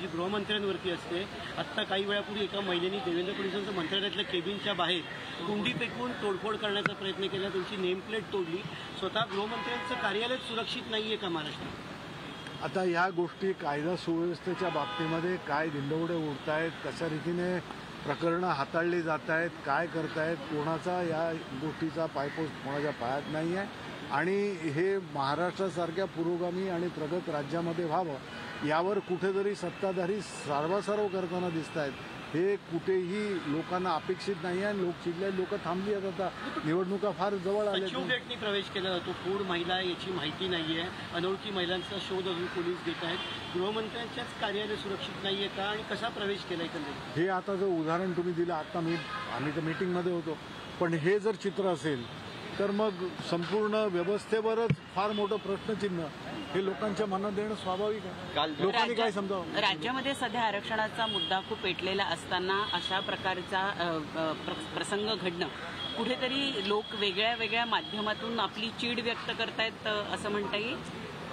जी गृहमंत्र्यांवरती असते। आत्ता काही वेळापूर्वी एका महिलेने देवेंद्र फडणवीसांच्या मंत्रालयातल्या केबिनच्या बाहेर कुंडी फेकून तोडफोड करण्याचा प्रयत्न केला, त्यांची नेमप्लेट तोडली। स्वतः गृहमंत्र्यांचं कार्यालय सुरक्षित नाहीये का महाराष्ट्रात? आता या गोष्टी कायदा सुव्यवस्थेच्या बाबतीमध्ये काय दिंडवडे उडत आहेत, कशा रीतीने प्रकरणं हाताळली जात आहेत, काय करतायत, कोणाचा या गोष्टीचा पायपोस कोणाच्या पायात नाही आहे आणि हे महाराष्ट्रासारख्या पुरोगामी आणि प्रगत राज्यामध्ये व्हावं यावर कुठेतरी सत्ताधारी सारवासारव करताना दिसत आहेत। हे कुठेही लोकांना अपेक्षित नाही आहे। लोक थांबली आहेत। आता निवडणुका फार जवळ आल्या। सचिव गेटनी प्रवेश केला जातो, कोण महिला याची माहिती नाहीये, अनोळखी महिलांचा शोध अजून पोलीस घेत आहेत। गृहमंत्र्यांच्याच कार्यालय सुरक्षित नाहीये का आणि कसा प्रवेश केला एकंदरीत? हे आता जो उदाहरण तुम्ही दिलं, आता आम्ही तर मीटिंगमध्ये होतो, पण हे जर चित्र असेल तर मग संपूर्ण व्यवस्थेवरच फार मोठं प्रश्नचिन्ह हे लोकांच्या मनात येणं स्वाभाविक आहे। लोकांनी काय समजावं? राज्यामध्ये सध्या आरक्षणाचा मुद्दा खूप पेटलेला असताना अशा प्रकारचा प्रसंग घडणं, कुठेतरी लोक वेगळ्या वेगळ्या माध्यमातून आपली चीड व्यक्त करतायत असं म्हणता येईल?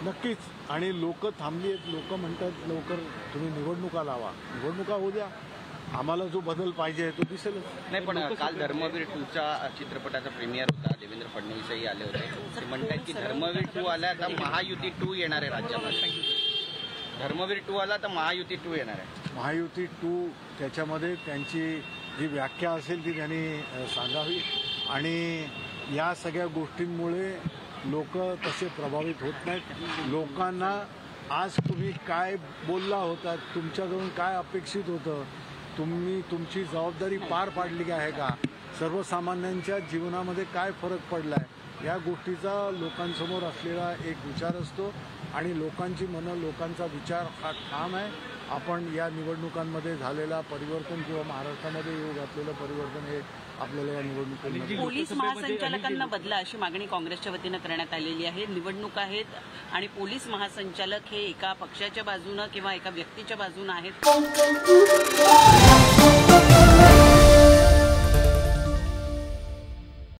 नक्कीच। आणि लोक थांबली आहेत। लोक म्हणतात लवकर तुम्ही निवडणुका लावा, निवडणुका होऊ द्या, आम्हाला जो बदल पाहिजे तो दिसेलच। नाही, पण काल धर्मवीर 2च्या चित्रपटाचा प्रीमियर होता, देवेंद्र फडणवीसही आले होते। ते म्हणतात की धर्मवीर 2 आला आता महायुती 2 येणार आहे राज्यामध्ये। धर्मवीर 2 आला तर महायुती 2 येणार आहे। महायुती 2 त्याच्यामध्ये त्यांची जी व्याख्या असेल ती त्यांनी सांगावी आणि या सगळ्या गोष्टींमुळे लोक तसे प्रभावित होत नाहीत। लोकांना आज तुम्ही काय बोलला होता, तुमच्याकडून काय अपेक्षित होतं, तुम्ही तुमची जबाबदारी पार पाडली आहे का, सर्वसामान्यांच्या जीवनामध्ये काय फरक पडलाय, या गोष्टीचा लोकांसमोर असलेला एक विचार असतो आणि लोकांची मनं, लोकांचा विचार हा ठाम आहे। आपण या निवडणुकांमध्ये झालेला परिवर्तन किंवा महाराष्ट्रामध्ये येऊ घातलेलं परिवर्तन हे आपल्याला या निवडणुकीमध्ये पोलीस महासंचालकांना बदला अशी मागणी काँग्रेसच्या वतीनं करण्यात आलेली आहे। निवडणूक आहेत आणि पोलीस महासंचालक हे एका पक्षाच्या बाजूनं किंवा एका व्यक्तीच्या बाजूनं आहेत।